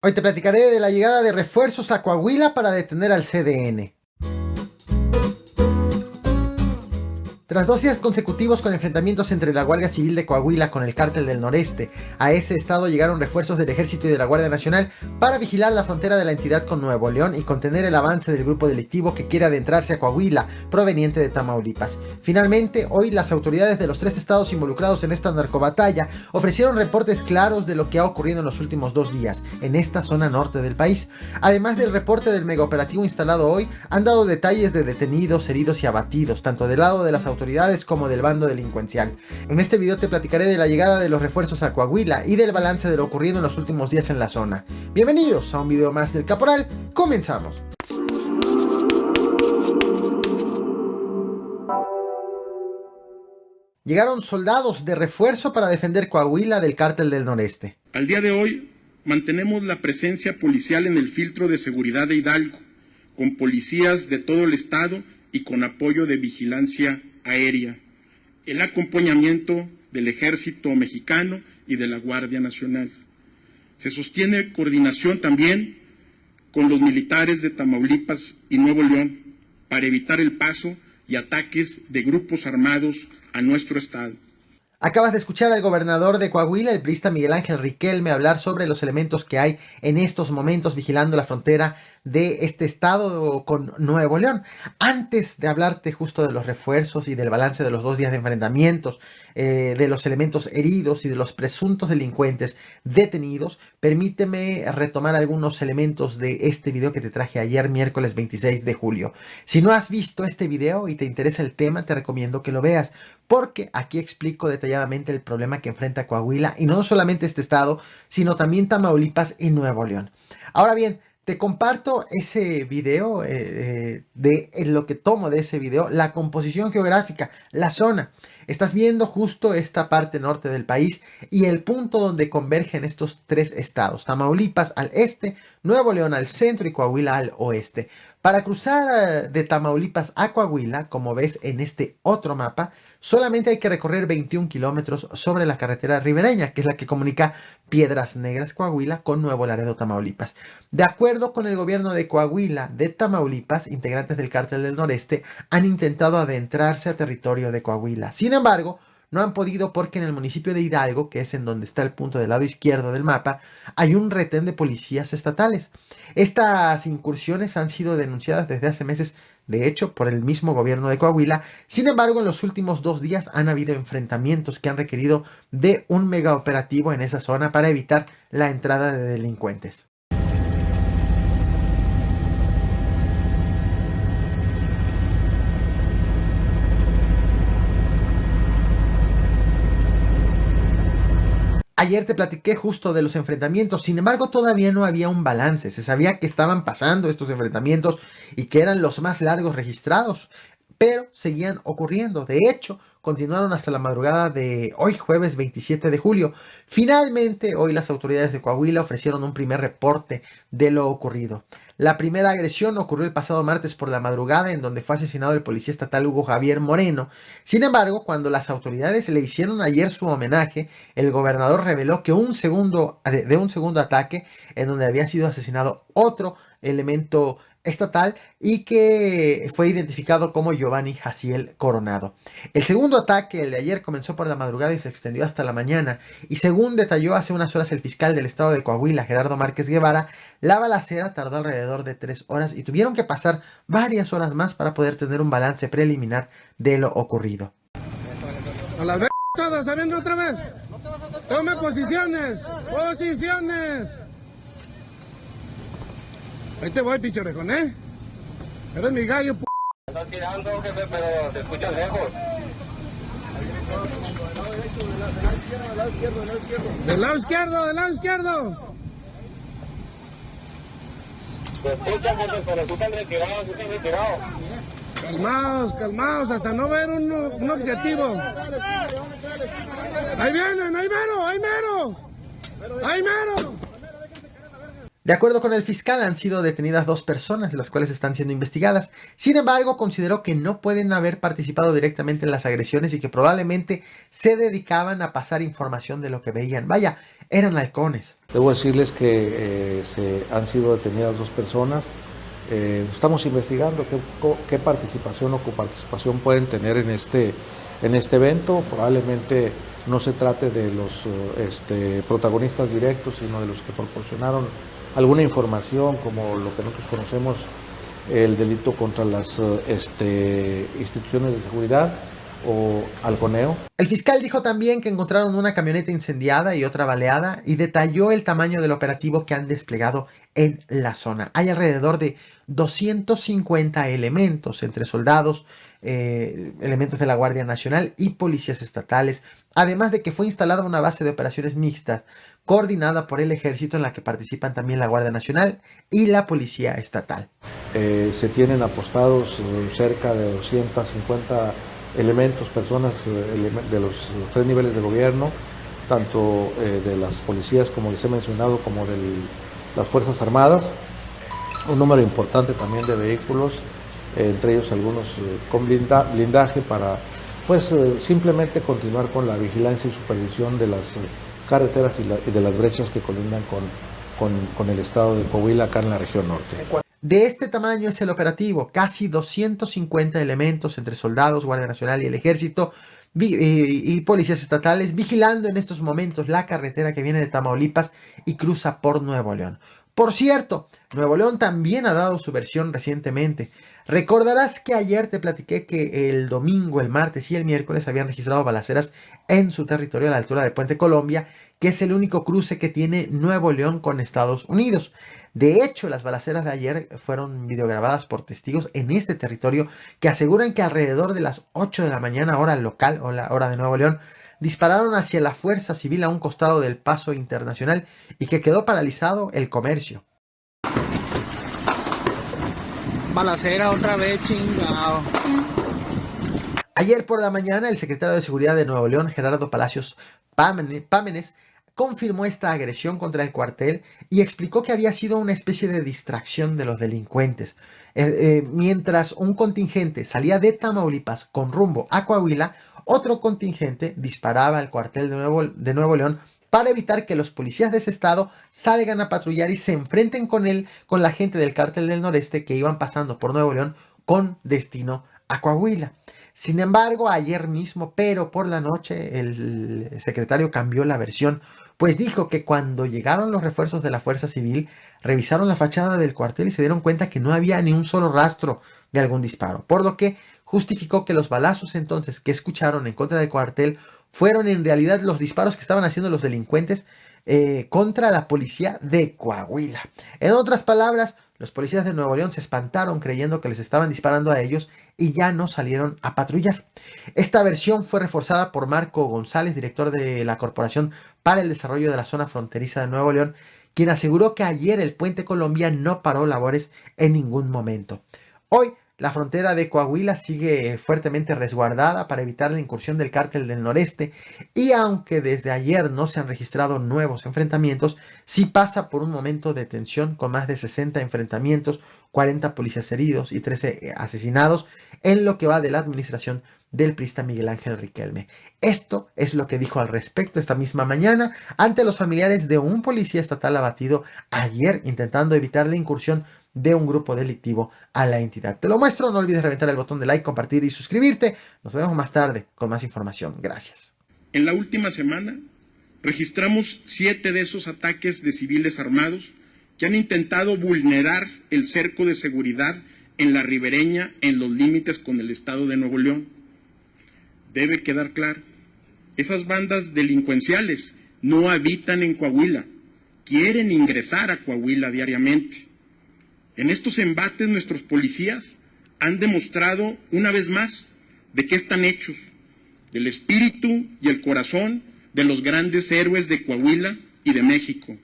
Hoy te platicaré de la llegada de refuerzos a Coahuila para detener al CDN. Tras 2 días consecutivos con enfrentamientos entre la Guardia Civil de Coahuila con el Cártel del Noreste, a ese estado llegaron refuerzos del Ejército y de la Guardia Nacional para vigilar la frontera de la entidad con Nuevo León y contener el avance del grupo delictivo que quiere adentrarse a Coahuila, proveniente de Tamaulipas. Finalmente, hoy las autoridades de los 3 estados involucrados en esta narcobatalla ofrecieron reportes claros de lo que ha ocurrido en los últimos 2 días en esta zona norte del país. Además del reporte del megaoperativo instalado hoy, han dado detalles de detenidos, heridos y abatidos, tanto del lado de las autoridades como del bando delincuencial. En este video te platicaré de la llegada de los refuerzos a Coahuila y del balance de lo ocurrido en los últimos días en la zona. Bienvenidos a un video más del Caporal, comenzamos. Llegaron soldados de refuerzo para defender Coahuila del Cártel del Noreste. Al día de hoy mantenemos la presencia policial en el filtro de seguridad de Hidalgo, con policías de todo el estado y con apoyo de vigilancia aérea, el acompañamiento del Ejército Mexicano y de la Guardia Nacional. Se sostiene coordinación también con los militares de Tamaulipas y Nuevo León para evitar el paso y ataques de grupos armados a nuestro estado. Acabas de escuchar al gobernador de Coahuila, el priista Miguel Ángel Riquelme, hablar sobre los elementos que hay en estos momentos vigilando la frontera de este estado con Nuevo León. Antes de hablarte justo de los refuerzos y del balance de los 2 días de enfrentamientos, de los elementos heridos y de los presuntos delincuentes detenidos, permíteme retomar algunos elementos de este video que te traje ayer, miércoles 26 de julio. Si no has visto este video y te interesa el tema, te recomiendo que lo veas, porque aquí explico detalladamente el problema que enfrenta Coahuila, y no solamente este estado, sino también Tamaulipas y Nuevo León. Ahora bien, te comparto ese video, lo que tomo de ese video, la composición geográfica, la zona. Estás viendo justo esta parte norte del país y el punto donde convergen estos 3 estados, Tamaulipas al este, Nuevo León al centro y Coahuila al oeste. Para cruzar de Tamaulipas a Coahuila, como ves en este otro mapa, solamente hay que recorrer 21 kilómetros sobre la carretera ribereña, que es la que comunica Piedras Negras, Coahuila, con Nuevo Laredo, Tamaulipas. De acuerdo con el gobierno de Coahuila, de Tamaulipas, integrantes del Cártel del Noreste han intentado adentrarse a territorio de Coahuila. Sin embargo, no han podido porque en el municipio de Hidalgo, que es en donde está el punto del lado izquierdo del mapa, hay un retén de policías estatales. Estas incursiones han sido denunciadas desde hace meses, de hecho, por el mismo gobierno de Coahuila. Sin embargo, en los últimos 2 días han habido enfrentamientos que han requerido de un megaoperativo en esa zona para evitar la entrada de delincuentes. Ayer te platiqué justo de los enfrentamientos, sin embargo todavía no había un balance. Se sabía que estaban pasando estos enfrentamientos y que eran los más largos registrados, pero seguían ocurriendo. De hecho, continuaron hasta la madrugada de hoy, jueves 27 de julio. Finalmente, hoy las autoridades de Coahuila ofrecieron un primer reporte de lo ocurrido. La primera agresión ocurrió el pasado martes por la madrugada, en donde fue asesinado el policía estatal Hugo Javier Moreno. Sin embargo, cuando las autoridades le hicieron ayer su homenaje, el gobernador reveló que de un segundo ataque, en donde había sido asesinado otro elemento estatal y que fue identificado como Giovanni Jaciel Coronado. El segundo ataque, el de ayer, comenzó por la madrugada y se extendió hasta la mañana, y según detalló hace unas horas el fiscal del estado de Coahuila, Gerardo Márquez Guevara, la balacera tardó alrededor de 3 horas y tuvieron que pasar varias horas más para poder tener un balance preliminar de lo ocurrido. A las vez todos, ¿sabiendo otra vez? Tome posiciones, posiciones. Ahí te voy, pinche orejón, ¿eh? Eres mi gallo, p***. Estás tirando, jefe, pero te escuchas lejos. Del lado izquierdo, del lado izquierdo. Te escuchas, jefe, pero tú estás retirado, Calmaos, calmaos, hasta no ver un objetivo. Ahí vienen, ahí mero, ahí mero. Ahí mero. De acuerdo con el fiscal, han sido detenidas 2 personas, las cuales están siendo investigadas. Sin embargo, consideró que no pueden haber participado directamente en las agresiones y que probablemente se dedicaban a pasar información de lo que veían. Vaya, eran halcones. Debo decirles que han sido detenidas 2 personas. Estamos investigando qué participación o coparticipación pueden tener en este evento. Probablemente no se trate de los protagonistas directos, sino de los que proporcionaron alguna información, como lo que nosotros conocemos, el delito contra las instituciones de seguridad o halconeo. El fiscal dijo también que encontraron una camioneta incendiada y otra baleada y detalló el tamaño del operativo que han desplegado en la zona. Hay alrededor de 250 elementos entre soldados, elementos de la Guardia Nacional y policías estatales, además de que fue instalada una base de operaciones mixtas coordinada por el Ejército en la que participan también la Guardia Nacional y la Policía Estatal. Se tienen apostados cerca de 250 elementos, personas de los 3 niveles de gobierno, tanto de las policías, como les he mencionado, como de las Fuerzas Armadas, un número importante también de vehículos, entre ellos algunos con blindaje para simplemente continuar con la vigilancia y supervisión de las carreteras y de las brechas que colindan con el estado de Coahuila, acá en la región norte. De este tamaño es el operativo, casi 250 elementos entre soldados, Guardia Nacional y el Ejército y policías estatales vigilando en estos momentos la carretera que viene de Tamaulipas y cruza por Nuevo León. Por cierto, Nuevo León también ha dado su versión recientemente. Recordarás que ayer te platiqué que el domingo, el martes y el miércoles habían registrado balaceras en su territorio a la altura de Puente Colombia, que es el único cruce que tiene Nuevo León con Estados Unidos. De hecho, las balaceras de ayer fueron videograbadas por testigos en este territorio que aseguran que alrededor de las 8 de la mañana, hora local o la hora de Nuevo León, dispararon hacia la Fuerza Civil a un costado del Paso Internacional y que quedó paralizado el comercio. Balacera otra vez, chingado. Ayer por la mañana, el secretario de Seguridad de Nuevo León, Gerardo Palacios Pámenes, confirmó esta agresión contra el cuartel y explicó que había sido una especie de distracción de los delincuentes. Mientras un contingente salía de Tamaulipas con rumbo a Coahuila, otro contingente disparaba al cuartel de Nuevo León para evitar que los policías de ese estado salgan a patrullar y se enfrenten con la gente del Cártel del Noreste que iban pasando por Nuevo León con destino a Coahuila. Sin embargo, ayer mismo, pero por la noche, el secretario cambió la versión, pues dijo que cuando llegaron los refuerzos de la Fuerza Civil, revisaron la fachada del cuartel y se dieron cuenta que no había ni un solo rastro de algún disparo, por lo que justificó que los balazos entonces que escucharon en contra del cuartel fueron en realidad los disparos que estaban haciendo los delincuentes contra la policía de Coahuila. En otras palabras, los policías de Nuevo León se espantaron creyendo que les estaban disparando a ellos y ya no salieron a patrullar. Esta versión fue reforzada por Marco González, director de la Corporación para el Desarrollo de la Zona Fronteriza de Nuevo León, quien aseguró que ayer el Puente Colombia no paró labores en ningún momento. Hoy, la frontera de Coahuila sigue fuertemente resguardada para evitar la incursión del Cártel del Noreste y aunque desde ayer no se han registrado nuevos enfrentamientos, sí pasa por un momento de tensión con más de 60 enfrentamientos, 40 policías heridos y 13 asesinados en lo que va de la administración del priista Miguel Ángel Riquelme. Esto es lo que dijo al respecto esta misma mañana ante los familiares de un policía estatal abatido ayer intentando evitar la incursión de un grupo delictivo a la entidad. Te lo muestro, no olvides reventar el botón de like, compartir y suscribirte. Nos vemos más tarde con más información. Gracias. En la última semana registramos 7 de esos ataques de civiles armados que han intentado vulnerar el cerco de seguridad en la ribereña en los límites con el estado de Nuevo León. Debe quedar claro, esas bandas delincuenciales no habitan en Coahuila, quieren ingresar a Coahuila diariamente. En estos embates nuestros policías han demostrado una vez más de qué están hechos, del espíritu y el corazón de los grandes héroes de Coahuila y de México.